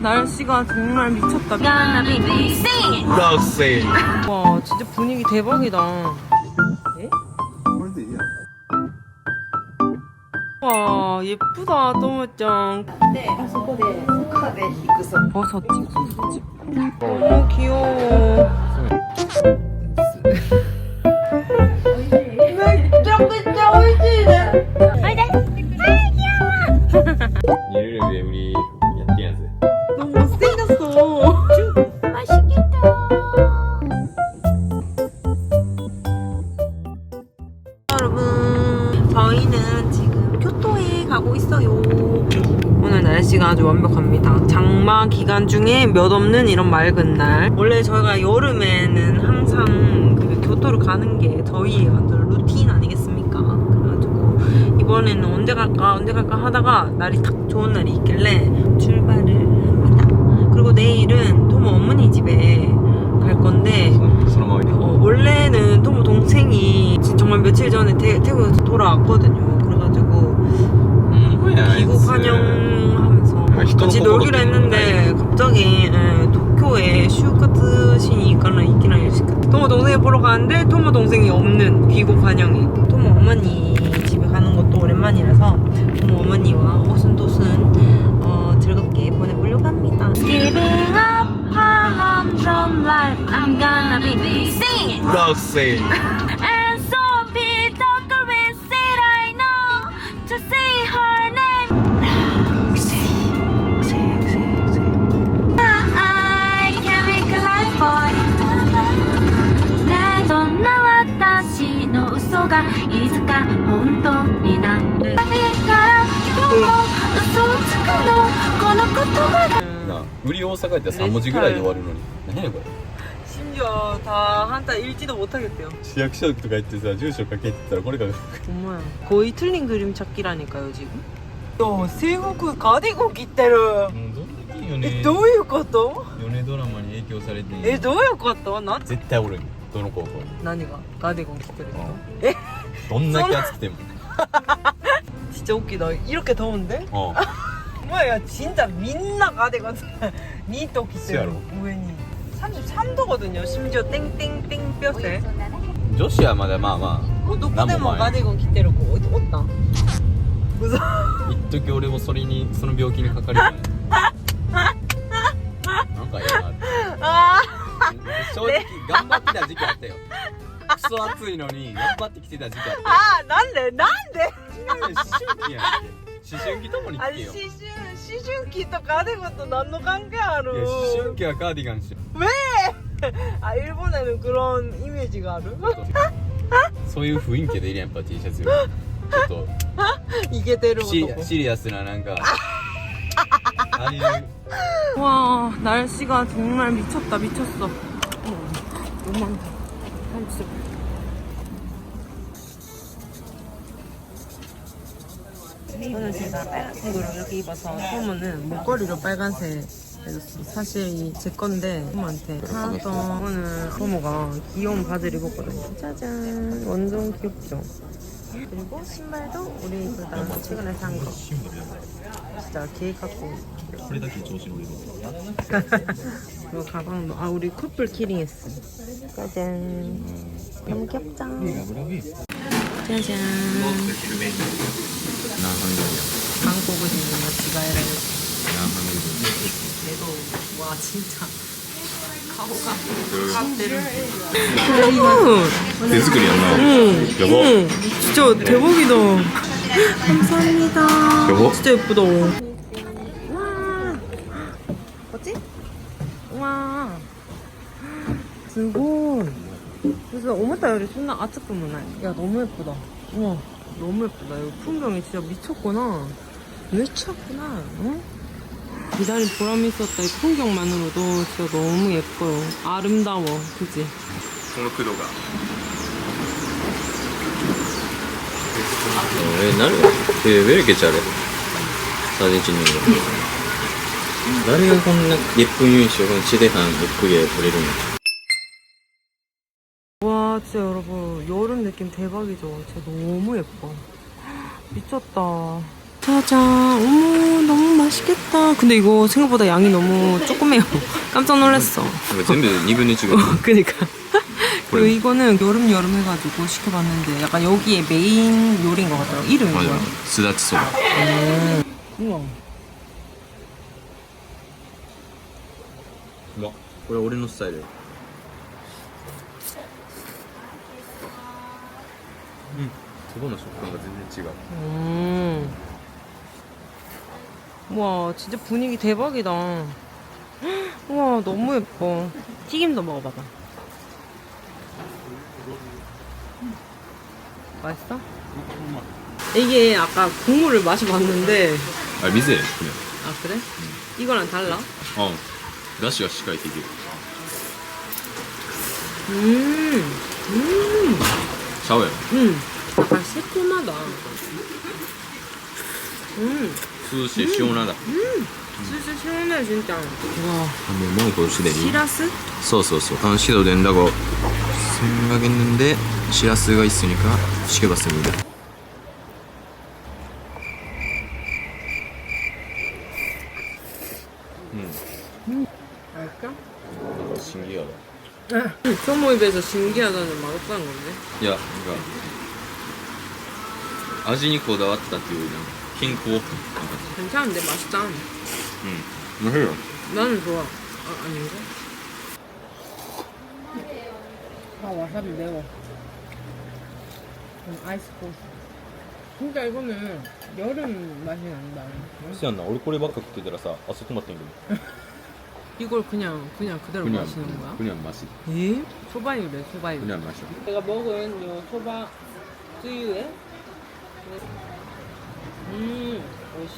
날씨가 정말 미쳤다. 와, 진짜 분위기 대박이다. 에? 와, 예쁘다, 또모짱. 네, あそこで引くそう。 버섯 찍. 너무 귀여워. 얘를 왜 우리 야띠야지? 너무 못생겼어. 여러분, 저희는 지금 교토에 가고 있어요. 오늘 날씨가 아주 완벽합니다. 장마 기간 중에 몇 없는 이런 맑은 날. 원래 저희가 여름에는 항상 그 교토를 가는 게 저희의 완전 루틴 아니겠습니까? 그래가지고 이번에는 언제 갈까 하다가 날이 딱 좋은 날이 있길래 출발을 합니다. 그리고 내일은 토모 어머니 집에 갈 건데 원래는 토모 동생이 정말 며칠 전에 태국에서 돌아왔거든요. 그래가지고 귀국 환영하면서 같이 놀기로 했는데 갑자기 도쿄에 슈카츠시니 이기나 토모 동생을 보러 가는데 토모 동생이 없는 귀국 환영이. 토모 어머니 집에 가는 것도 오랜만이라서 토모 어머니와 오순도순 즐겁게 보내보려고 합니다. Giving up Harlem Drum Life I'm gonna be singing And so be the girl said I know to say her name I can make a life boy ねえどんな私の嘘がいつか本当になるだから今日も嘘をつくのこの言葉が売り大阪やったら3文字ぐらいで終わるのに何やこれ 심지어 다 한자 읽지도 못하겠대요. 市役所とか行ってさ住所書けって言ったらこれが 정말 거의 틀린 그림 찾기라니까요 지금. 야, 세국 가디건 입대를. どんだけよね どういうこと? 米ドラマに影響されてどういうこと? 나 絶対おるどの高校何が가디건 입대를. どんだけ暑くても 진짜 웃기다. 이렇게 더운데? うん 뭐야, 진짜 민나 가디건 니또 입대를. 우연히 33도거든요. 심지어 땡땡땡 뼈세. 女子はまだまあまあ どこでも가디건 입대를 어디다? 무서워. 一時俺もその病気にかかるよねなんか嫌なあ正直頑張ってた時期あったよクソ暑いのに頑張ってきてた時期あったよあ、なんで思春期やんけ思春期ともに聞けよ思春期とカーディガンと何の関係ある? いや思春期はカーディガンしよ 왜? 아, 일본에는 그런 이미지가 아る? そういう雰囲気でいるやんやっぱ T シャツよりちょっと 이게 되는 것도 シリアスななんかああいう 와, 날씨가 정말 미쳤다 미쳤어. 너무 많다. 저는 제가 빨간색으로 이렇게 입어서 토모는 목걸이로 빨간색 해줬어. 사실 제 건데 토모한테 사왔던 오늘 토모가 귀여운 바지를 입었거든요. 짜잔, 완전 귀엽죠? 그리고 신발도 우리 둘 다 최근에 산 거. 진짜 계획 갖고. 그리고 가방도 우리 커플 키링 했어. 짜잔. 너무 귀엽죠? 짜잔. 한국을 있는 지가이를. 얘도 와 진짜 가오가 갓대를. 手作りやんな 응. 여보 응. 진짜 대박이다. 감사합니다. 여보? 진짜 예쁘다. 와. 뭐지? 와. すごい. 그래서 오마타요리 존나 아츠쿠무나이. 야, 너무 예쁘다. 우와, 너무 예쁘다. 이 풍경이 진짜 미쳤구나. 미쳤구나. 응? 기다린 보람이 있었다. 이 풍경만으로도 진짜 너무 예뻐요. 아름다워. 그치? この黒が何? 왜 이렇게 잘해? 사진 찍는 거. 나리가 건 예쁜 유인쇼가 지대한 예쁘게撮れるの. 와, 진짜 여러분 여름 느낌 대박이죠. 진짜 너무 예뻐. 미쳤다. 짜잔. 어머, 너무 맛있겠다. 근데 이거 생각보다 양이 너무 조그매요. 깜짝 놀랐어. 全部2分の1ぐらい 그니까. 그리고 이거는 여름 해가지고 시켜봤는데 약간 여기에 메인 요리인 것 같더라고. 이름이 뭐야? すだちそば 우와. うわこれ俺のスタイルそばの食感が全然違う 우와, 진짜 분위기 대박이다. 우와, 너무 예뻐. 튀김도 먹어봐봐. 맛있어? 이게 아까 국물을 마셔봤는데. あ水やこ 아, 그래? 이거랑 달라? れだしがしっかりできる シャワー 약간 새콤하다. 涼しい塩なんだ 진짜 시원해, 진짜. 우와. 뭐 먹고 시대니 시라스? そうそうそう시도 된다고 생각했는데 시라스가 있으니까 시켜봤습니다 맛있어? 신기하다 소모에 비해서 신기하다는 맛없다는 건데. いやなんか味にこだわったっていうよりなんか健康 괜찮은데 맛있다. 맛있어 나는 좋아. 아, 아닌가? 아, 와사비 매워. 아이스코스. 진짜 이거는 여름 맛이 난다. そうやんな俺こればっか食ってたらさあそこまってんけど 이걸 그냥 그대로 마시는 거야? 그냥 맛이 에? 소바유래, 소바유. 그냥 맛이 내가 먹은 요 소바 쯔유에 오이시.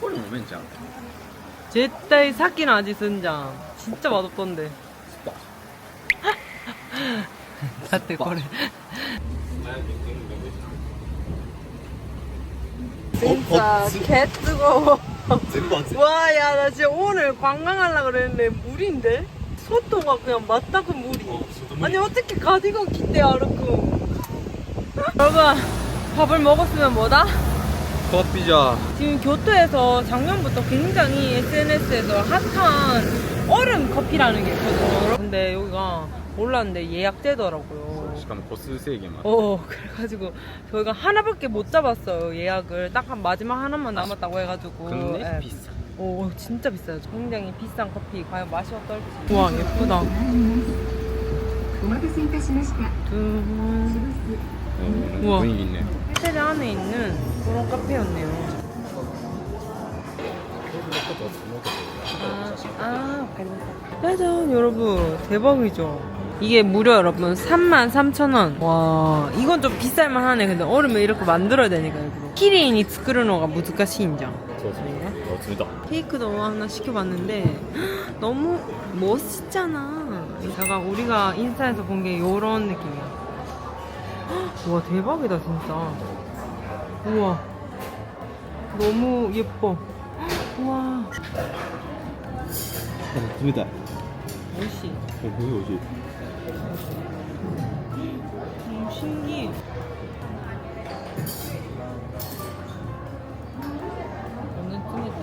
これもめんじゃん 絶対 사키는 아지 쓴장. 진짜 맛없던데. 다때 거래. 진짜 개 뜨거워. 와, 야, 나 진짜 오늘 관광하려고 그랬는데 물인데? 소토가 그냥 맞다그 물이. 아니, 어떻게 가디건 깃대 아르고. 여러분, 밥을 먹었으면 뭐다? 커피자 지금 교토에서 작년부터 굉장히 SNS에서 핫한 얼음 커피라는 게 있거든요. 근데 여기가 몰랐는데 예약되더라고요. しかも個数制限も 그래가지고 저희가 하나밖에 못 잡았어요. 예약을 딱 한 마지막 하나만 남았다고 해가지고. 근데 예. 비싸 오, 진짜 비싸요. 굉장히 비싼 커피. 과연 맛이 어떨지. 우와, 예쁘다. お待たせいたしました 우와. 분위기 있네 호텔 안에 있는 그런 카페였네요. 짜잔, 여러분. 대박이죠? 이게 무려 여러분 33,000원. 와, 이건 좀 비쌀만 하네. 근데 얼음을 이렇게 만들어야 되니까 일부러. 키리인이 스크르노가 무즈카시인장. 케이크도 하나 시켜봤는데 너무 멋있잖아. 제가 우리가 인스타에서 본 게 요런 느낌이야. 와, 대박이다 진짜. 우와, 너무 예뻐. 우와, 冷たい 멋있지. おいしいおいしい 신기해. 완전 찐이다.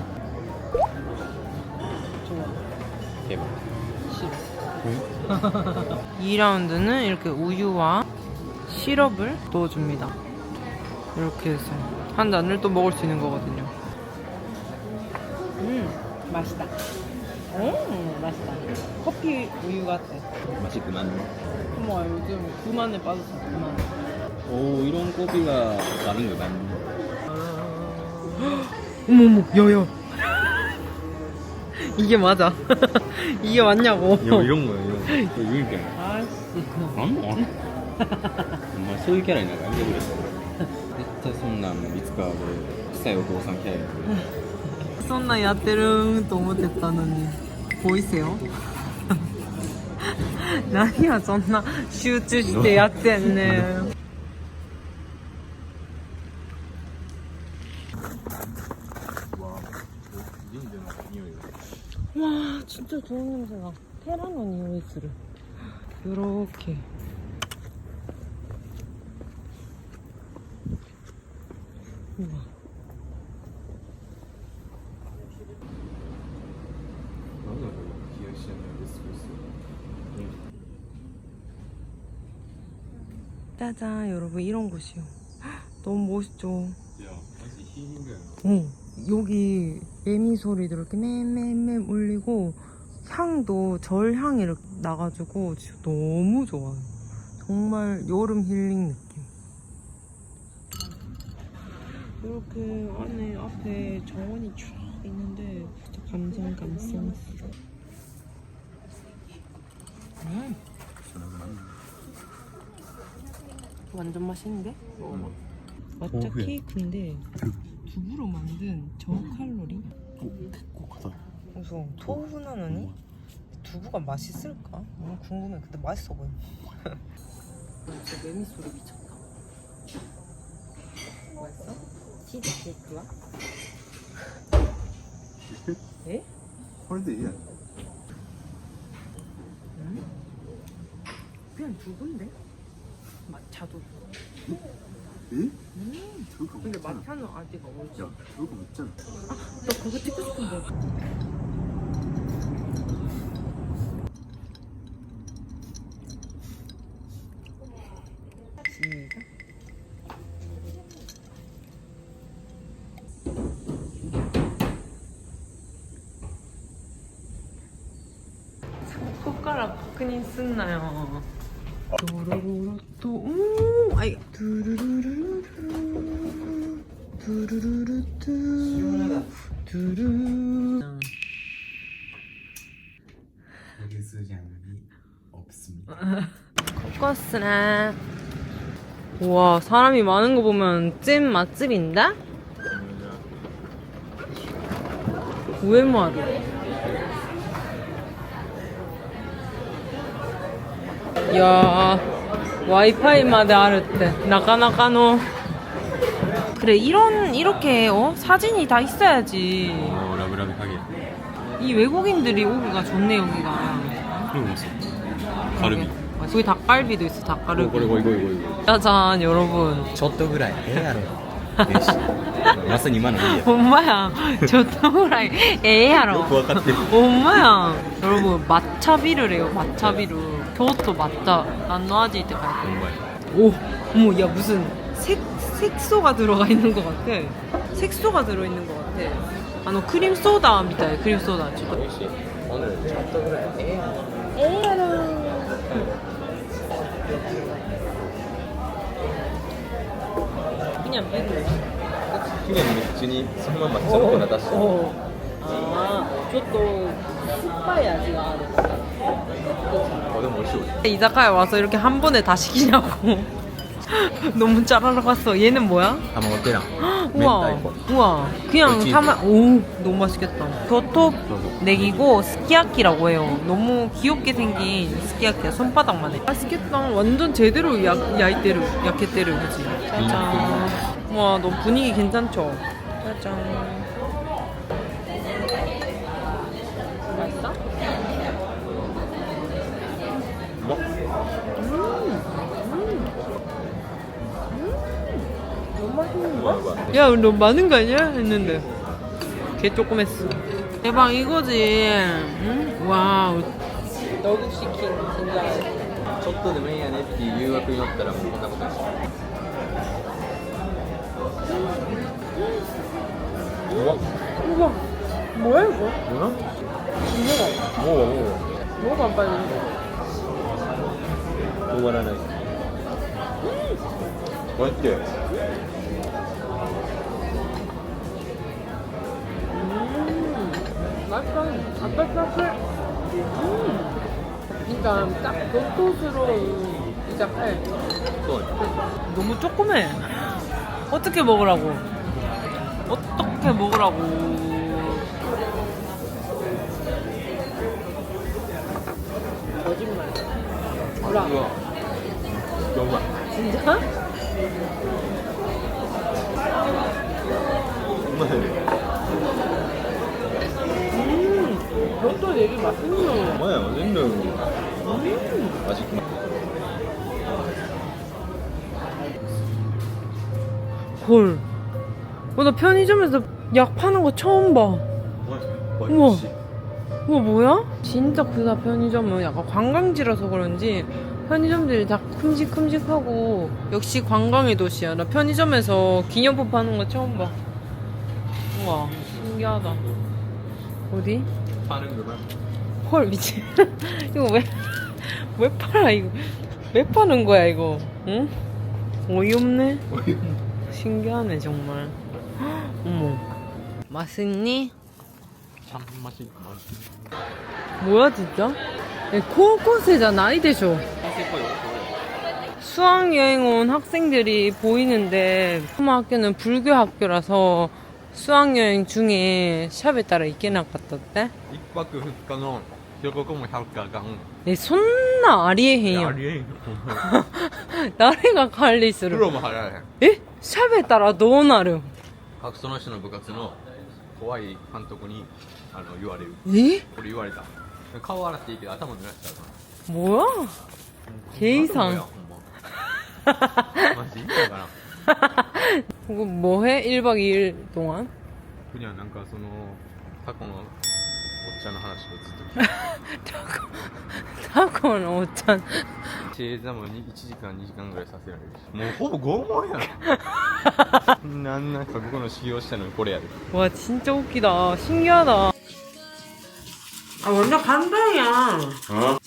좋아. 대박 싫어. 2라운드는 이렇게 우유와 시럽을 넣어줍니다. 이렇게 해서 한 잔을 또 먹을 수 있는 거거든요. 맛있다. 맛있다. 커피 우유 같아. 맛있구만 어머, 요즘 그만에 빠졌어. 그만. 오 이런 커피가 다른구만 어머머, 야야. 이게 맞아. 이게 맞냐고. 이런 거야 이런 거 유일해 아씨. 엄마 소위 캐라이 나가 안 그랬어 진짜 손남 이츠카臭いお父さんキャラやそんなんやってると思ってたのに보이세요? 何がそんな集中してやってんねん와, 진짜 좋은 냄새가. 테라노匂いする. 요렇게. 우와. 짜잔 여러분 이런 곳이요. 너무 멋있죠. 야, 사실 힐링이야. 여기 매미 소리도 이렇게 맴맴맴 울리고 향도 절향이 이렇게 나가지고 진짜 너무 좋아요. 정말 여름 힐링 느낌. 이렇게 안에 앞에 정원이 쫙 있는데 진짜 감성. 완전 맛있는데?抹茶 케이크인데 두부로 만든 저칼로리? 그래서 토fu 나느니? 두부가 맛있을까? 너무 궁금해. 근데 맛있어 보여. 진짜 매미 소리 미쳤다. 맛있어? 치즈 케이크야? 에? これでいいやん 그냥 두부인데? 마차도.え저거 근데 먹잖아 마차는 아직 어디? 야 저거 먹잖아 나 그거 찍고 싶은데. 시작. 손가락確認すんなよ。ドロロロと、あい、ドゥルルルルルドゥルルルドゥドゥル 여기수장이 없습니다 코코스네. 우와, 사람이 많은 거 보면 찐 맛집인데? 우에마루. 야, 와이파이 마데 아르때 나카나카노. 그래, 이렇게 사진이 다 있어야지. 라브라브 하게. 이 외국인들이 오기가 좋네 여기가. 그리고 무슨 가르비. 여기 닭갈비도 있어. 닭갈비. 이거. 짜잔 여러분. ちょっとぐらいええやろ。よし。まさに今のいいや。 엄마야, 저토라이 애야로. よくわかってる。 엄마야. 여러분 마차비루래요. 마차비루. 교토 마차. 난노아지 때 갈 때. ほんまや。 오, 어머, 야 무슨 색소가 들어가 있는 것 같아. 색소가 들어 있는 것 같아. 크림 소다 みたい. 크림 소다. 美味しい。오늘 ちょっとぐらいええやろ。 애야로. 그냥 비루. 그냥 맥주니 そのままちょっと出して 아, ちょっと酸っぱい味がある.でも美味しい. 이자카야 와서 이렇게 한 번에 다 시키냐고. 너무 짜라락 왔어. 얘는 뭐야? 타마고테랑. 우와, 우와. 그냥 치즈. 오, 너무 맛있겠다. 교토 내기고 스키야키라고 해요. 너무 귀엽게 생긴 스키야키야. 손바닥만 해. 맛있겠다. 완전 제대로 야켓대로 그치? 짜잔. 와, 너 분위기 괜찮죠? 짜잔. 맛있어? 뭐? 너무 맛있는데? 야, 너무 많은 거 아니야? 했는데 개 조금 했어. 대박 이거지. 응? 와우. 너도 치킨 진짜. ちょっとでもいいやねっていう誘惑に乗ったらもうこんなことです。うわ 우와, 뭐야 이거? 뭐야? 먹어. 먹어. 먹어 빨리. 終わらない。こうやって。 맛있어. 아삭아삭. 그러니까 딱 교토스러운 이자카야. そうね。 너무 조그매. 어떻게 먹으라고? 어떻게 먹으라고? 거짓말. 뭐라? うわ。うまい。 진짜? うまいね。 교토 얘기 맛있네. お前は全然맛있구나. 헐. 나 편의점에서 약 파는 거 처음 봐. 우와. 뭐야? 진짜 크다. 편의점은 약간 관광지라서 그런지 편의점들이 다 큼직큼직하고 역시 관광의 도시야. 나 편의점에서 기념품 파는 거 처음 봐. 우와 신기하다. 어디? 파는구나. 헐 미친. 이거 왜 팔아 이거? 왜 파는 거야 이거? 응? 어이없네. 신기하네 정말. 어머. 맛있니? 참 맛있다. 뭐야 진짜? 코코세잖아 이대쇼. 수학여행 온 학생들이 보이는데 초등학교는 불교 학교라서 수학여행 중에 샵에 따라 있게 나갔던데? 1泊2日の旅行も100日間 네, 손나 아리에해요. ありえん 나래가 관리스를. プロも払えへん 에? 샵에 따라どうなる? その人の部活の怖い監督に言われる 에? これ言われた顔洗っていいけど頭濡らしちゃうから 뭐야? ほんま 개이상. マジ意味わからん 그거 뭐해? 1박 2일 동안? 그냥なんかそのタコのおっちゃんの話をずっと 타코는 오찬. 正座も1時間2時間ぐらいさせられるしもうほぼ拷問やんなんか僕の修行したのにこれやで 와 진짜 웃기다. 신기하다. 아 완전 간단이야. 어?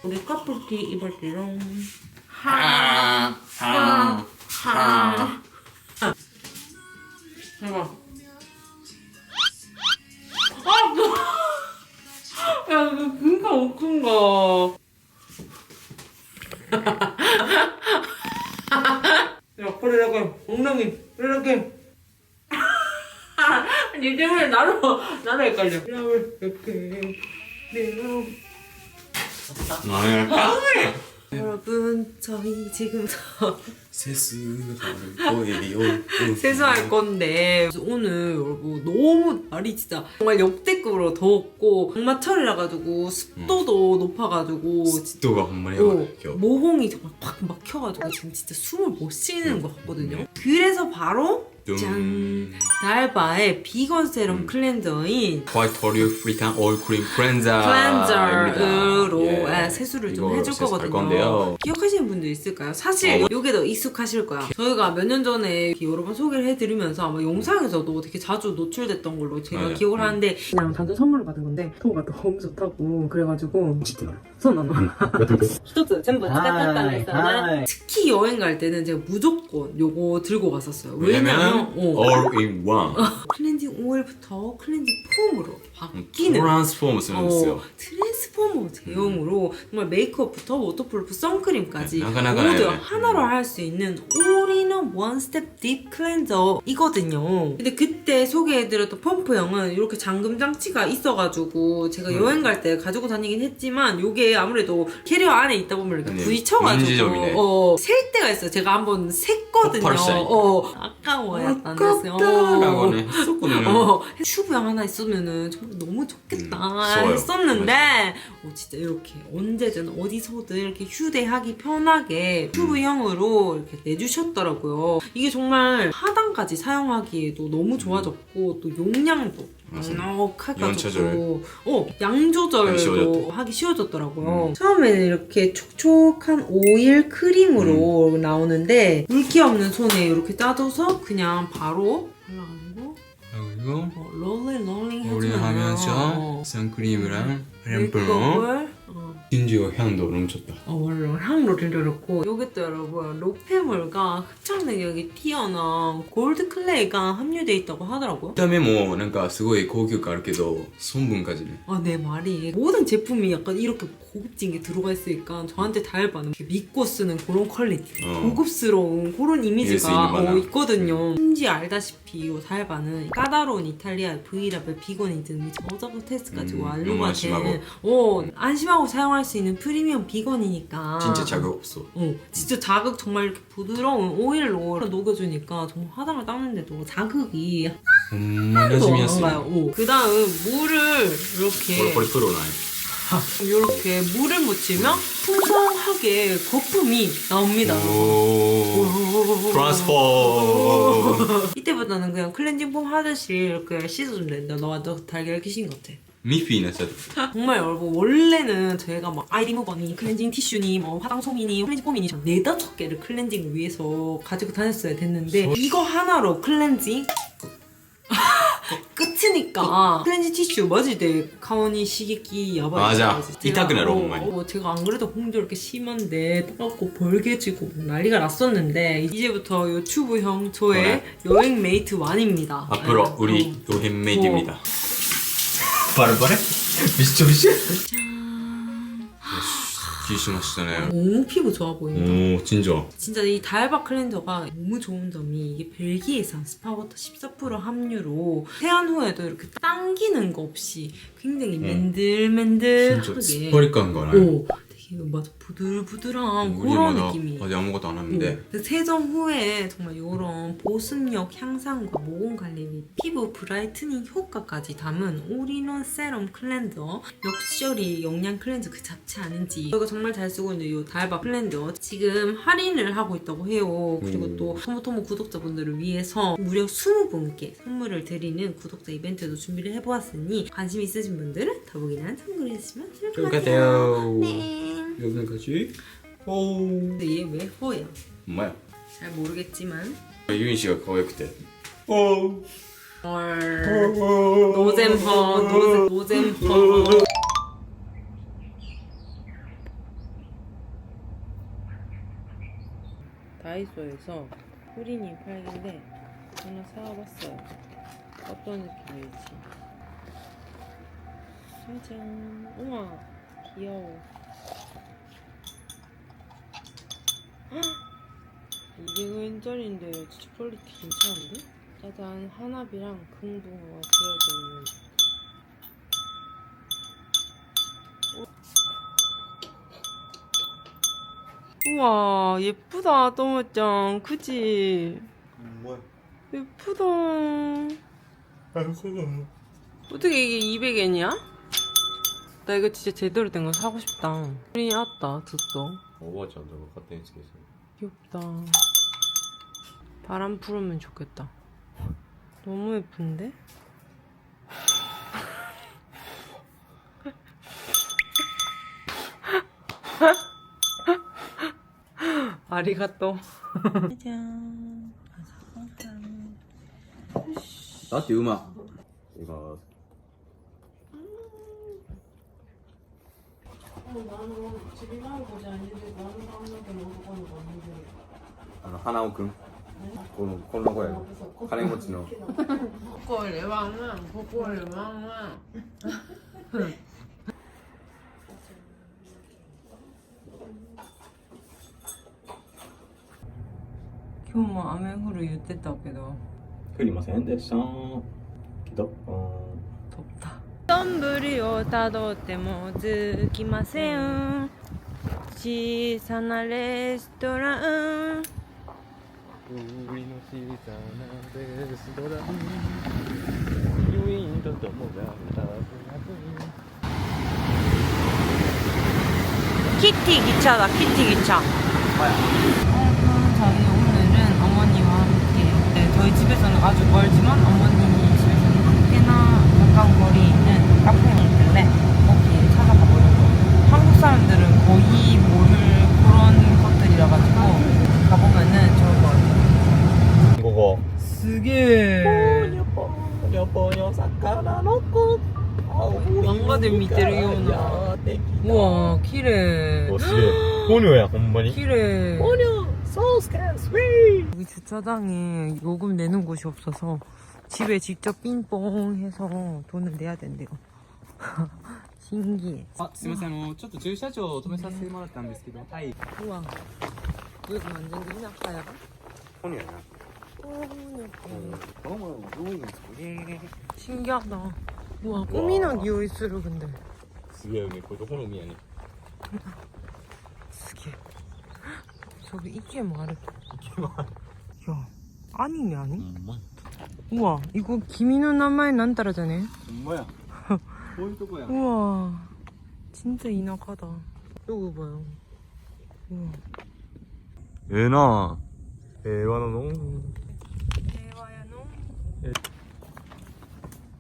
우리 커플티 입을 때랑 해봐. 야, 이거 진짜 웃긴다. 야, 그래, 이렇게, 엉덩이, 이렇게. 니 때문에 나로 헷갈려. 이렇게. 여러분, 저희 지금부터 세수할 건데 오늘 여러분 너무 날이 진짜 정말 역대급으로 더웠고 장마철이라 가지고 습도도 높아가지고 습도가 정말 해요. 모공이 정말 팍 막혀가지고 지금 진짜 숨을 못 쉬는 것 같거든요. 그래서 바로 짠! 달바의 비건 세럼 클렌저인 화이트 오리오 프리탄 오일 크림 클렌저로 예. 세수를 좀 이거 해줄 세수할 거거든요. 건데요. 기억하시는 분들 있을까요? 사실 이게 더 익숙하실 거야. 저희가 몇 년 전에 여러 번 소개를 해드리면서 아마 영상에서도 되게 자주 노출됐던 걸로 제가 네. 기억을 하는데 그냥 단순 선물을 받은 건데 토가 너무 좋다고 그래가지고 손 안 놔. 히토츠 전부 다 특히 여행 갈 때는 제가 무조건 요거 들고 갔었어요. 왜냐면 all in one 클렌징 오일부터 클렌징 폼으로 바뀌는 트랜스포머 쓰는 거였어요. 트랜스포머 제형으로 정말 메이크업부터 워터프루프 선크림까지 네, 모두 나가나가네. 하나로 할 수 있는 올인원 원스텝 딥 클렌저이거든요. 근데 그때 소개해드렸던 펌프형은 이렇게 잠금 장치가 있어가지고 제가 여행 갈 때 가지고 다니긴 했지만 이게 아무래도 캐리어 안에 있다 보면 이렇게 네, 부딪혀가지고 문제점이네. 셀 때가 있어요. 제가 한번 샜거든요. 아까워 약간 라고 했었거든요. 튜브형 하나 있으면은 정말 너무 좋겠다 좋아요. 했었는데 진짜 이렇게 언제든 어디서든 이렇게 휴대하기 편하게 튜브형으로 이렇게 내주셨더라고요. 이게 정말 하단까지 사용하기에도 너무 좋아졌고 또 용량도 넉넉해가지고 양 조절도 하기 쉬워졌더라고요. 처음에는 이렇게 촉촉한 오일 크림으로 나오는데 물기 없는 손에 이렇게 짜줘서 그냥 바로 발라가지고 그리고 롤링 우리 해주면 하면서 선크림이랑 램프로 메이크업을 심지어 향도 너무 좋다. 원래 향도 진짜 좋고 여기 또 여러분 로페물과 흡착 능력이 뛰어난 골드 클레이가 함유되어 있다고 하더라고요. 見た目もなんかすごい高級感あるけど損分感じる 내 말이 모든 제품이 약간 이렇게 고급진 게 들어가 있으니까 저한테 달바는 믿고 쓰는 그런 퀄리티 고급스러운 그런 이미지가 있거든요. 심지어 알다시피 이 달바는 까다로운 이탈리아의 V라벨 비건이즘 저작업 테스트까지 완료가 된 안심하고 사용할 수 있는 프리미엄 비건이니까 진짜 자극 없어. 진짜 자극 정말 이렇게 부드러운 오일로 녹여주니까 정말 화장을 닦는데도 자극이 정말 하나도 안 나지미야스. 가요. 그 다음 물을 이렇게これプロない 이렇게 물을 묻히면 풍성하게 거품이 나옵니다. 트랜스포. 이때보다는 그냥 클렌징 폼 하듯이 이렇게 씻어주면 된다. 너가 너 달걀 귀신 같아. 미피 나 진짜. 정말 여러분, 원래는 저희가 막 아이 리무버니, 클렌징 티슈니, 뭐 화장솜이니, 클렌징 폼이니 4-5개를 클렌징을 위해서 가지고 다녔어야 됐는데 이거 하나로 클렌징 끝이니까. 클렌징 티슈 마지데 가오니 시기기 야바이. 맞아. 이타쿠나로, 정말. 제가 안 그래도 홍조 이렇게 심한데 똑같고 벌개지고 난리가 났었는데 이제부터 유튜브형 저의 여행 메이트 완입니다. 앞으로 우리 여행 메이트입니다. 바르바레? 비슷비슷? 기시마시잖아요. 너무 피부 좋아 보인다. 오 진짜. 진짜 이 달바 클렌저가 너무 좋은 점이 이게 벨기에산 스파워터 14% 함유로 세안 후에도 이렇게 당기는 거 없이 굉장히 맨들맨들하게. 진짜 스파리한 거나요? 오, 되게 맞아 부들부들한 그런 느낌이. 아직 아무것도 안 했는데. 세정 후에 정말 이런 보습력 향상과 모공 관리 및 피부 브라이트닝 효과까지 담은 올인원 세럼 클렌저. 럭셔리 영양 클렌저 그 잡지 않은지. 저희가 정말 잘 쓰고 있는 이 달바 클렌저 지금 할인을 하고 있다고 해요. 그리고 또 토모토모 구독자분들을 위해서 무려 20분께 선물을 드리는 구독자 이벤트도 준비를 해보았으니 관심 있으신 분들은 더보기란 참고해주시면 좋을 것 같아요. 네. 여기까지. 오. 근데 얘 왜 허야? 뭐야? 잘 모르겠지만. 유인 씨가 가와이쿠테. 오. 헐. 노잼퍼. 노잼퍼. 다이소에서 후리니 팔긴데 하나 사와봤어요. 어떤 느낌일지. 짜잔. 우와 귀여워. 헉! 200원짜리인데 진짜 퀄리티 괜찮은데? 짜잔, 한압이랑 금붕어가 들어져 있는. 우와 예쁘다 또모짱 그치? 뭐야? 예쁘다. 어떻게 이게 200엔이야? 나 이거 진짜 제대로 된 거 사고 싶다. 프린이 왔다 줬어. 오버워치 한다고勝手に つけて 귀엽다. 바람 불으면 좋겠다. 너무 예쁜데? 아리가또. 짜잔. だってうまいきます 花尾くんこんな子やろ金持ちの 꼬리 왕왕 꼬리 왕왕. 今日も雨降る言ってたけど降りませんでしたきっと飛った。丼をたどってもつきません。小さなレストラン。海の小さなレストランユインと友が키티 기차다. 키티 기차. 저희 오늘은 어머니와 함께 네, 저희 집에서는 아주 멀지만 어머니 집에서는 꽤나 가까운 거리에 있는 카페가 있는데 거기에 찾아가 보려고. 한국 사람들은 거의 모를 그런 것들이라 가지고 가보면은 좋을 것 같아요. ここ 쓰게 포뇨魚の子 왕가들 밑에를 이오나. 우와 키레. すげえポニョやほんまに 키레. 소스 스윗 여기 주차장에 요금 내는 곳이 없어서 집에 직접 삥뽕 해서 돈을 내야 된대요. 신기해. あ、すみません、ちょっと駐車場を止めさせてもらったんですけど、はい。 우와. 여기 완전 그냥 하야가? ポニョやな 신기하다. 우와 꾸미는匂いする 근데. すげえねこれどこの海やね 쓰게. 저기 이케모 아래. 야 아니네 아니? ほんまや 우와 이거 기미노名前なんたらじゃね? ほんまやこういうとこや 우와 진짜 인악하다. 이거 봐요. 우와. ええな平和なの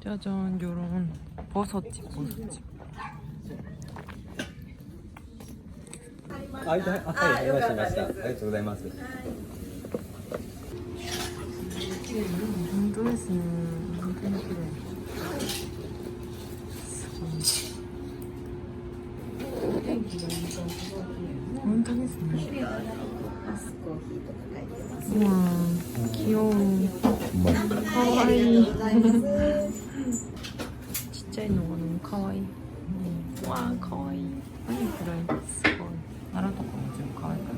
짜잔, 요런 버섯집.はい、はい、用意しました。ありがとうございます。 本当ですね。本当に綺麗。本当ですね。うわー、器用。かわいい。ちっちゃいのがね、かわいい。うわー、かわいい。何これ、すごい。柄とかも全部かわいいから。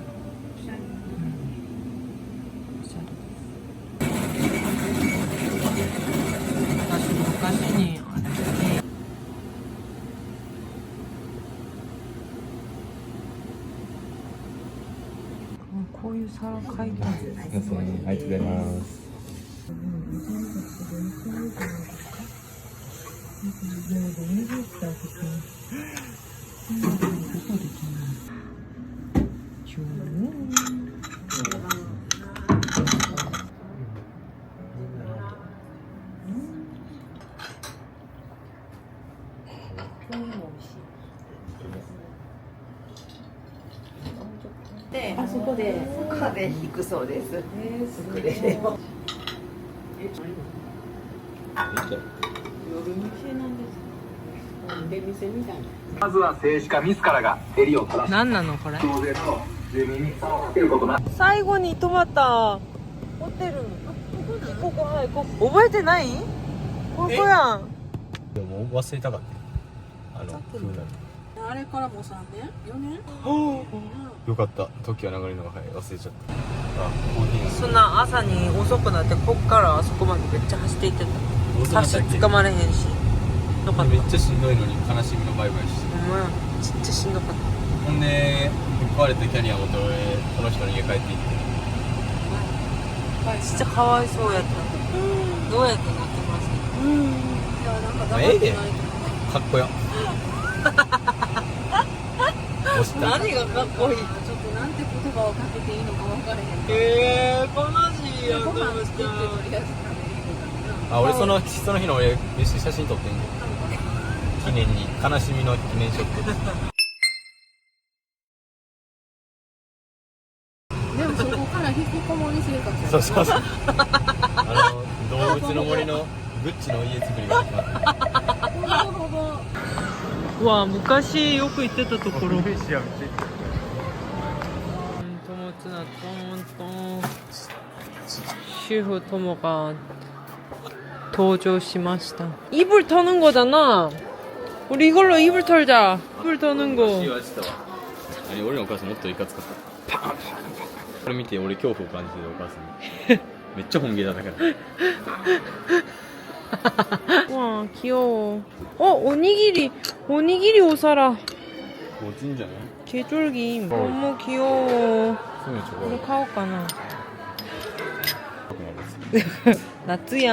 おしゃれ。昔にあれこういう皿買いたい。ありがとうございます。で、あそこで壁引くそうです。作れれば。出店みたいな。まずは政治家自らが襟を正し、何なのこれ。増税と住民に負担をかけることなく、最後に泊まったホテル。ここ、はい、ここ。覚えてない？ここやん。でも忘れたかった。風なあれからもう3年？4年？よかった。時は流れるのが早い。忘れちゃった。あ、コーヒーがそんな朝に遅くなってこっからあそこまでめっちゃ走っていってた。差し掴まれへんし。よかった。めっちゃしんどいのに悲しみのバイバイして。ほんまや。ちっちゃしんどかった。ほんで壊れたキャリア持って俺この人の家帰っていって。ちっちゃかわいそうやった。どうやってなってました？いや、なんかまあええで。かっこよ。押した。何がかっこいい？ちょっとなんて言葉をかけていいのか分からへん。悲しいやん。ご飯作ってとりあえず食べるあ、俺その日の俺飯写真撮ってんの。記念に悲しみの記念ショット。でもそこから引きこもり生活。そうそうそう。動物の森のグッチの家作りが始まった。ほぼほぼ。うわ、昔よく行ってたところ。トモツナトントン。主婦トモが登場しました。이불 터는 거잖아. 우리 이걸로 이불 털자. 이불 터는 거. 何俺のお母さんもっといかつかった。パンパンパン。これ見て俺恐怖を感じてるお母さんに。めっちゃ本気だったから。 와 귀여워. 어 오니기리 오 사라. 멋진 줄 알아? 개쫄김. 너무 귀여워. 손이 저거. 이거 카오까나. 나트양.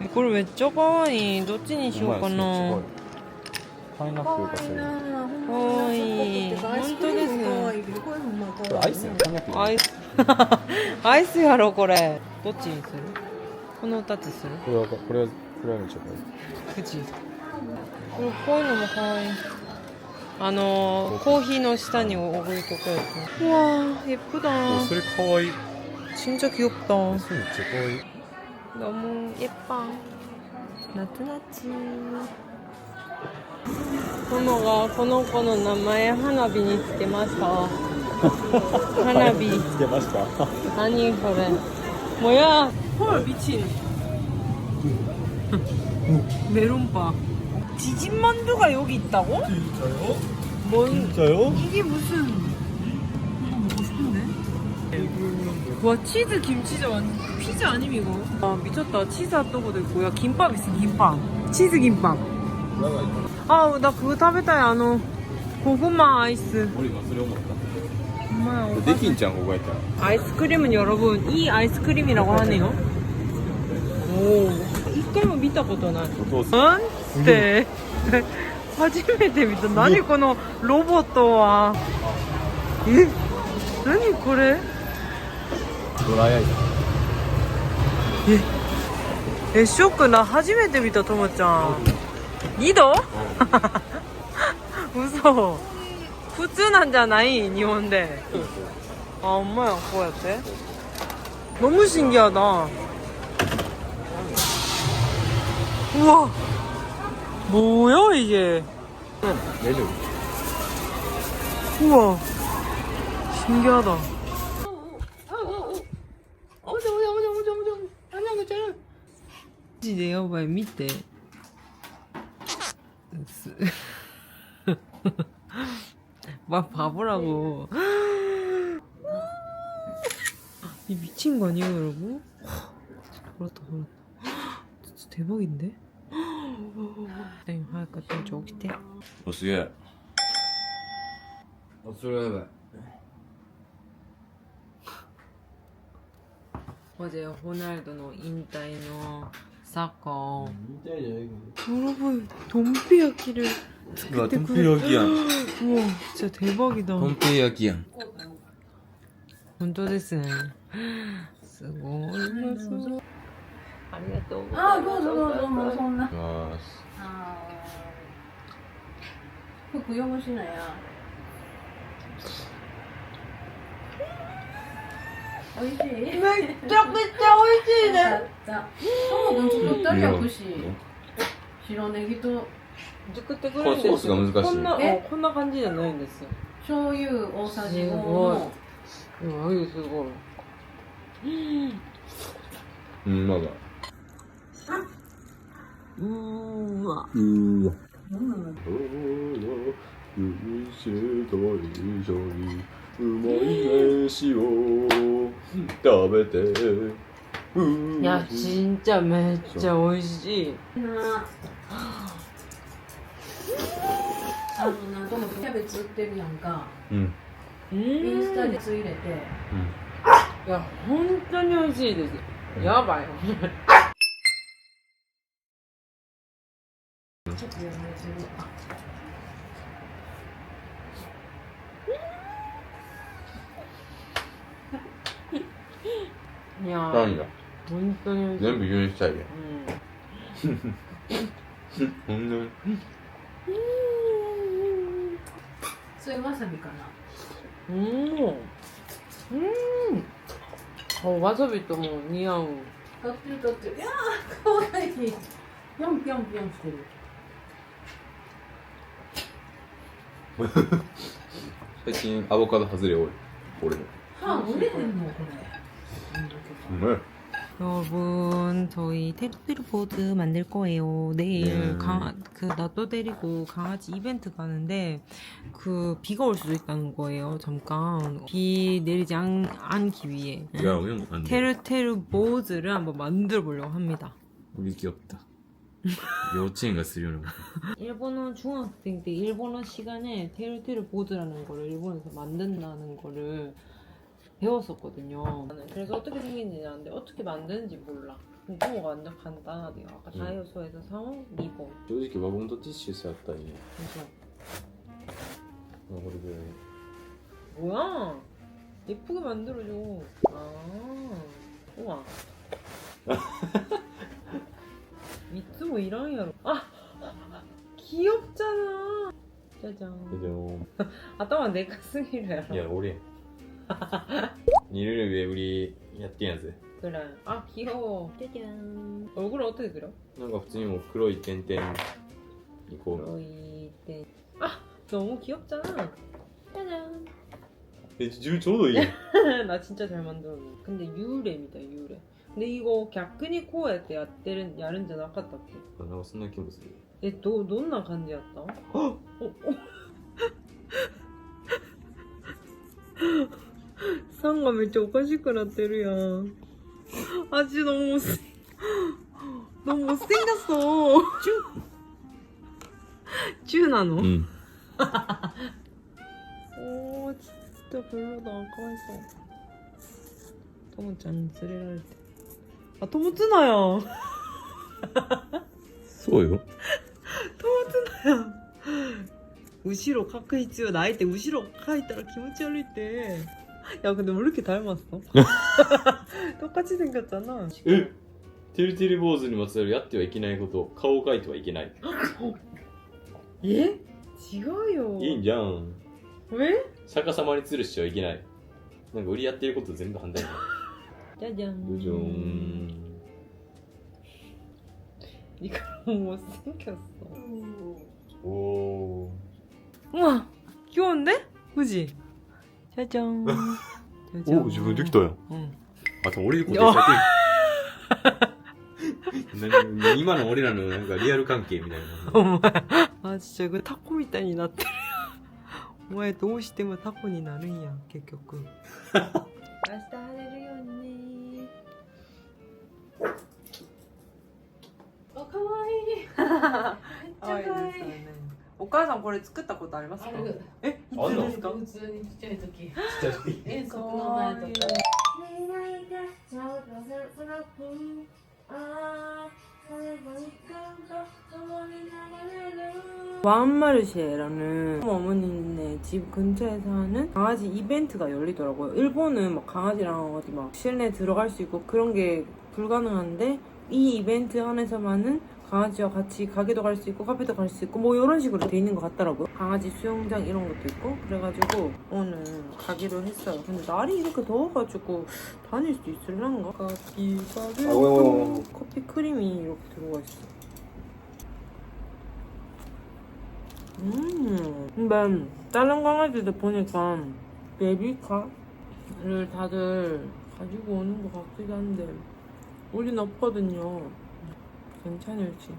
이걸 왜 쪼가와이? 너찐이 시오까나. 파인애플 같은. 어이. 혼토데스. これアイスやん。こんにゃく。 아이스. 아이스 야로これ. どっちにする? この2つする? これはめっちゃ可愛い。 그치? 그리고 こういうのも可愛い. 코히の下に置いとくやつ. 우와 예쁘다. それ可愛い。 진짜 귀엽다. それめっちゃ可愛い。 너무 예뻐. 나트나치. 토모가 この子の名前花火につけました. 하나비. つけました。 아니 그래. 뭐야? 헐 미친. 메론바. 지진만두가 여기 있다고? 진짜요? 뭔? 진짜요? 이게 무슨? 먹고 싶은데? 와 치즈 김치전 완전 피자 아님 이거? 아 미쳤다. 치즈 핫도그도 있고. 야 김밥 있어 김밥. 치즈 김밥. 아 나 그거 食べたい. 고구마 아이스. 俺今それ思った。 엄마야. できんじゃんここやったら。 아이스크림은 여러분 이 아이스크림이라고 하네요. 오, 一回も見たことない. 어떠 네. 初めて見た。何このロボットは。え、何これ。ドライアイだ。え、ショックな。初めて見た、ともちゃん。井戸嘘。普通なんじゃない？日本で。あ、ほんまや。こうやって。너무 신기하다. 우와. 뭐야 이게? 내려. 우와. 신기하다. 내 여봐요 밑에. 막 바보라고. 이 미친 거 아니에요, 여러분? 그렇다. 진짜 대박인데? 땡, 하니까 좀 좋겠대. すげえ。それはやばい。 어제 호날두의 인타의 사건. みたいじゃないけ 여러분, 돈피야키를. ど。うわ、トンペ焼きやん。 우와, 진짜 대박이다. トンペ焼きやん。本当ですね。すごい。ありがとうございます。あ、どうぞどうぞ、もうそんな。いきます。服汚しなや。おいしい。めっちゃくちゃ美味しいね。トモ君作ったりやくし。白ネギと作ってくれるんですよ。これソースが難しい。こんな感じじゃないんですよ。醤油大さじ5すごい。の。すごい。うん、まだ。うーわ。うわ。うまい飯を食べて。いや、진짜めっちゃ美味しい。なんともキャベツ売ってるやんか。うん。インスタでつ入れて。いや、本当に美味しいです。やばい。ちょっとやめてる。いや何だ。本当に美味しい。全部牛にしたいや。ほんで。それわさびかな。わさびとも似合う。取ってる取ってる。いやー、かわいい。ぴょんぴょんぴょんしてる。最近アボカド外れ多い。俺も。売れへんのこれ。うまい。 여러분, 저희 테르테르 보드 만들 거예요. 내일 그 나또 데리고 강아지 이벤트 가는데 비가 올 수도 있다는 거예요. 잠깐 비 내리지 않기 위해 테르테르 보드를 한번 만들어 보려고 합니다. 우리 귀엽다.幼稚園がするような。 일본어 중학생 때 일본어 시간에 테르테르 보드라는 거를 일본에서 만든다는 거를 배웠었거든요. 그래서 어떻게 생긴지 아는데 어떻게 만드는지 몰라. 이거가 완전 간단하대요. 아까 다이소에서 사온 리본. 正直ワゴンとティッシュさったらいいね。 그래서 これぐらい。 뭐야? 예쁘게 만들어줘. 아, 우와. 미츠모 이랑이야로. 아, 귀엽잖아. 짜잔. 아따만 내가 쓰기를 해라. いや、俺や。ニルル上売りやってんやつ。 그래. 아, 귀여워. 짜잔. 얼굴을 어떻게 그려? なんか普通にもう黒い点々にこう。 너희들. 아, 너무 귀엽잖아. 짜잔. ちょうどいいやん。 나 진짜 잘 만들었네. 근데 유래입니다, 유래. 근데 이거 갸크니 코에때 야른じゃなかったっけ? なんかそんな気もする。どんな感じやった? 상가 めっちゃおかしくなってるやん. 아직 너무 못생겼어. 쭈나노? 응. 오, 진짜 별로다. 가만있어. 토모짱 쓰레랄 때. 아, 토모츠나야. そうよ。토모츠나야. 後ろ書く必要ないって後ろ書いたら気持ち悪いって。야 근데 왜 이렇게 닮았어? 똑같이 생겼잖아. えてるてる坊主にまつわるやってはいけないこと顔を描いてはいけない 예? 違うよ。いいんじゃん 왜? 逆さまに吊るしちゃいけないなんか売りやってること全部反対だ 짜잔. じゃーん 이거 못생겼어. 오 우와 귀여운데? 그지? 짜잔. 짜잔. 오, 지금 느끼다, 야. 응. 아, 참, 어릴 때 야.今の俺らのなんかリアル関係みたいな。 아 진짜 이거 타코 미타이 나ってる. お前どうしてもタコになるんや結局。明日晴れるようにね。あ、かわいい。めっちゃかわいい。お母さんこれ作ったことありますか？ある。え、いつですか？普通にちっちゃい時。ちっちゃい時。遠足の前とか。완마르쉐라는 어머니네 집 근처에서 하는 강아지 이벤트가 열리더라고요. 일본은 막 강아지랑 어디 막 실내 들어갈 수 있고 그런 게 불가능한데 이 이벤트 안에서만은 강아지와 같이 가게도 갈 수 있고 카페도 갈 수 있고 뭐 이런 식으로 돼 있는 것 같더라고요. 강아지 수영장 이런 것도 있고 그래가지고 오늘 가기로 했어요. 근데 날이 이렇게 더워가지고 다닐 수 있을란가? 가기가를 커피 크림이 이렇게 들어가 있어. 근데 다른 강아지들 보니까 베비카를 다들 가지고 오는 것 같기도 한데 우린 없거든요. 괜찮을지.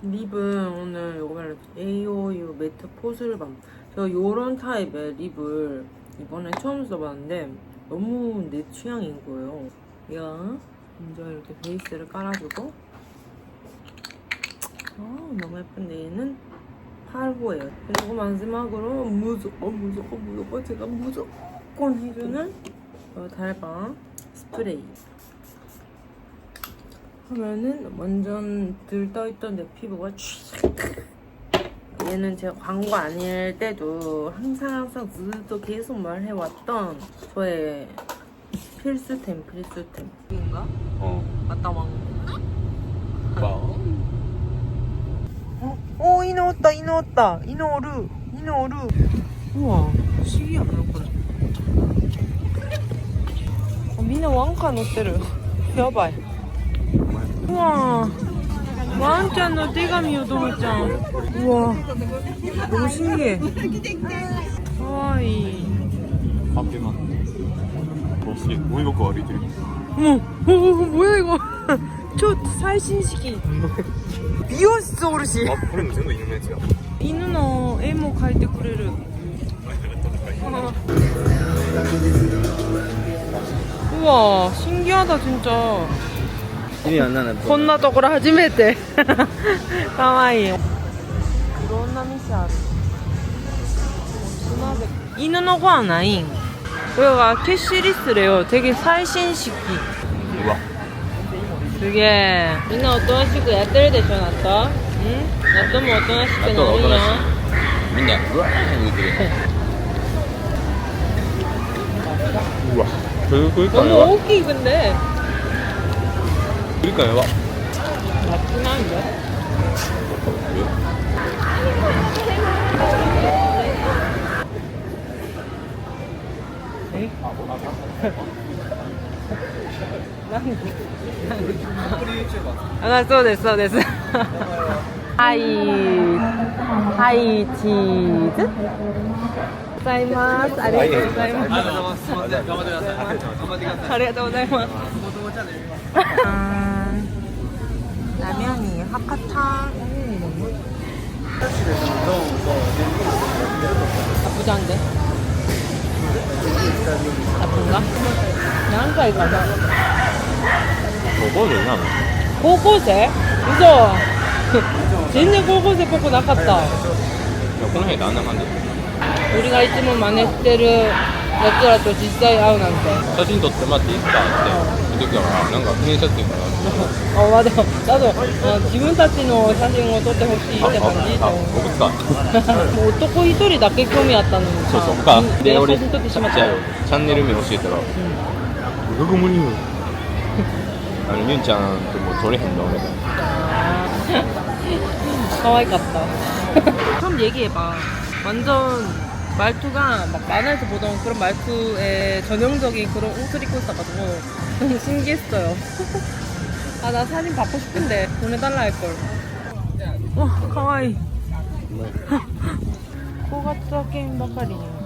립은 오늘 이거 말했죠. AOU 매트 포슬밤. 제가 요런 타입의 립을 이번에 처음 써봤는데 너무 내 취향인 거예요. 야, 먼저 이렇게 베이스를 깔아주고 너무 예쁜데 얘는 8호예요. 그리고 마지막으로 무조건 제가 무조건 해주는 달방 스프레이. 하면은 완전 들떠있던 내 피부가 얘는 제가 광고 아닐 때도 항상 또 계속 말해왔던 저의 필수템. 인가? 맞다 왕. 이 넣었다. 이노루. 우와, 신기하네,これ. 미나 왕카 넣었대요. やばい. 우와, 와한짠의 떼감이요, 도미짱. 우와, 너무 신기해. 가와이. 어머, 뭐야 이거? 저最新式. 미호스 어르신. 인누의 에모 描いてくれる. 우와, 신기하다 진짜. こんなところ初めてかわいいいろんな店ある犬のご飯ないん여기가 캐시리스래요 되게最新式 우와すげえみんなおとなしくやってるでしょ納豆納豆もおとなしくなるよみんなうわー言うてるうわ너무大きい근데 그러니까 봐. 맞긴 한데. 에? 아, そうです。はいチーズ。ございます。ありがとうございます。ありがとうございます。 라면이 하카탕 나쁘지 않은데? 나쁜가?何回가자 고고생이야 고고생? 웃어 全然高校生っぽくなかった この辺なんだかんだ 우리가 이 쯤은 만했을 때를 やつらと実際会うなんて。写真撮ってもらっていいですかって言ってきたからなんか記念写真かなあ、まあでも、自分たちの写真を撮ってほしいって感じと思う。僕かもう男一人だけ興味あったのにさ。そうそうかで、で俺写真撮ってしまったよ。チャンネル名教えたらどこもにもユンちゃんとも撮れへんのみたいな 그러니까 처음 얘기해봐. 완전 말투가 막 만화에서 보던 그런 말투의 전형적인 그런 옷을 입고 있어가지고 너무 신기했어요. 아, 나 사진 받고 싶은데 보내달라 할걸. 와, 가와이. 고가짜 게임 바카리냐.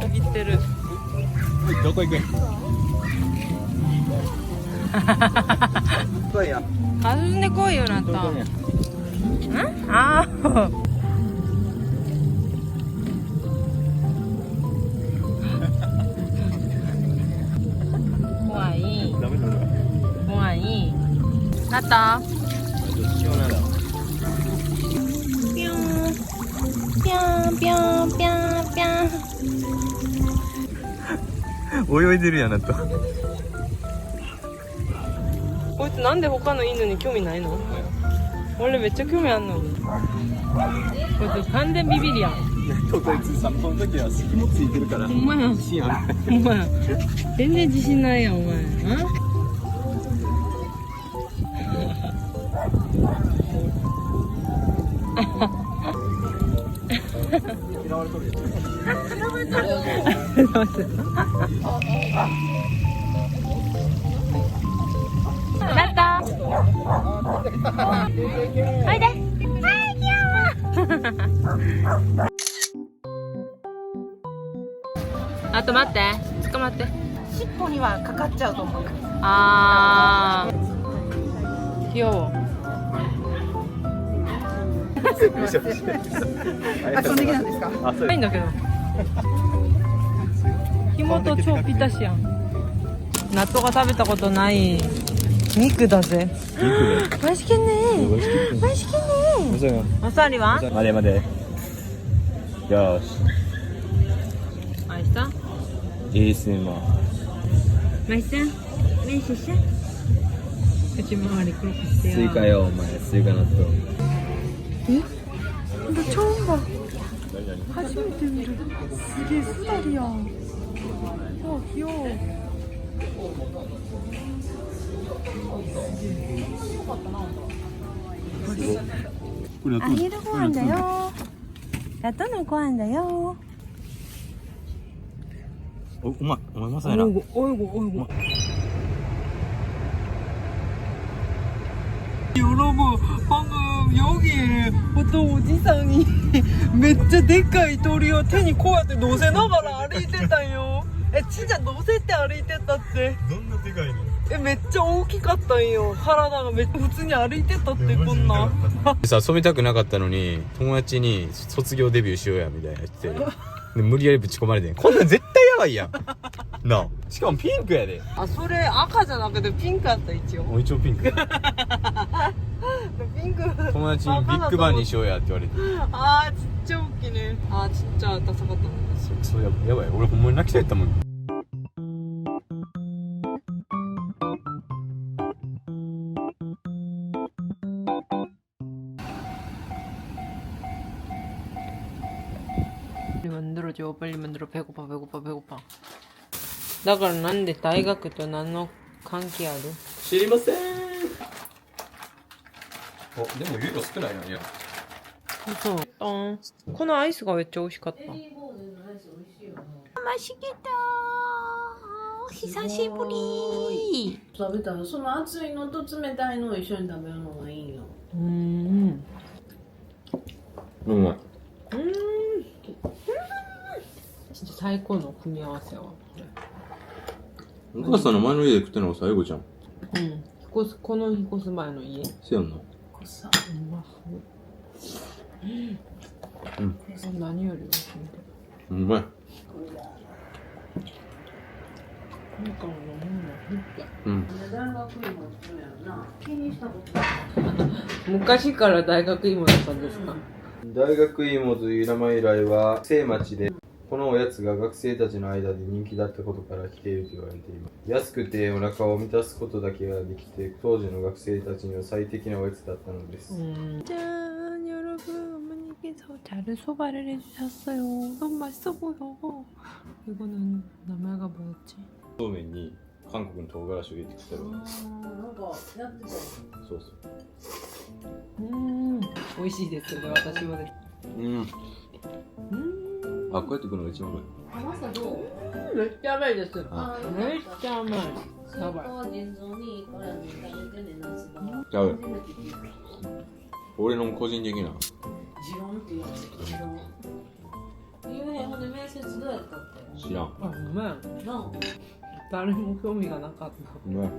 저기 때를 どこ行くん 가수순대 꼬이요 나타. 응? 아. 모아이. 모아이. 나타. 뿅뿅뿅뿅뿅. 泳いでるやんなと こいつなんで他の犬に興味ないの? 원래めっちゃ興味あんの? こいつ完全ビビりやん. こいつ散歩の時は隙もついてるから ほんまや. 自信ある ほんまや. 全然自信ないやんお前. 응? 나다. 어이데. 아이 귀여워. あと待って、捕まって。尻尾にはかかっちゃうと思うよ。あー、귀여워。その時なんですか？ないんだけど。紐と超ぴったしやん。納豆が食べたことない肉だぜ。美味しけんね。美味しけんね。おさわりは？待て待てよし 맛있어? ASMR 맛있어? 맛있어? 거짓말이 그렇게 했대요. 스이카요 엄마 스이카納豆 나 처음 봐. 初めて見る. 되게 수달이야. 와 귀여워. 아이를 구한다요. 나또는 구한다요. おうまいお前まさやな 어이구 어이구 어이구. 여러분 방금 여기에 어떤 오지상이 めっちゃでかい鳥を手にこうやって乗せながら歩いてたよ。진짜乗せて歩いてたって。どんなでかいのめっちゃ大きかったんよ。体がめっちゃ普通に歩いてたってこんな。さ染めたくなかったのに友達に卒業デビューしようやみたいな言ってで無理やりぶち込まれてこんなん絶対やばいやんなあしかもピンクやであ、それ赤じゃなくてピンクやった一応。一応ピンクピンク。友達にビッグバンにしようやって言われてあーちっちゃい大きいね。あーちっちゃいダサかった。そうやばい俺ほんまに泣きたいったもん만들어줘. 빨리 만들어. 배고파 배고파 배고파. だからなんで大学と何の関係ある？知りませんおでもユーロ少ないな。いやそう。このアイスがめっちゃ美味しかった。맛있겠다. 久しぶり。食べたらその熱いのと冷たいのを一緒に食べるのがいいよ。うまい진짜最高の組み合わせはこれ。お母さんの前の家で食ったのが最後じゃん。この引っ越す前の家。せやんな。さ何より美味しいみたい。うまい。なんか飲むのうん大学芋そうやな気にしたこと昔から大学芋だったんですか？大学芋という名前由来は学生町でこのおやつが学生たちの間で人気だったことから来ていると言われています。安くてお腹を満たすことだけができて当時の学生たちには最適なおやつだったのです。 짠 여러분 어머니께서 자르 소바를 해주셨어요. 너무 맛있어 보여. 이거는 나무가 뭐였지? そうめんに韓国の唐辛子を入れてきたらなんかやってたよそうそう美味しいですね私はね。あ、こうやってくるのが一番うまい。甘さどうめっちゃ甘いです。あめっちゃ甘い。スーパー腎臓にいいからに食べてね夏場ちゃうよ初めて聞いた俺の個人的なジロンって言われてジロンゆうへんほんで面接どうやったって知らん。あ、うまい。なあ誰も興味がなかった。うまい。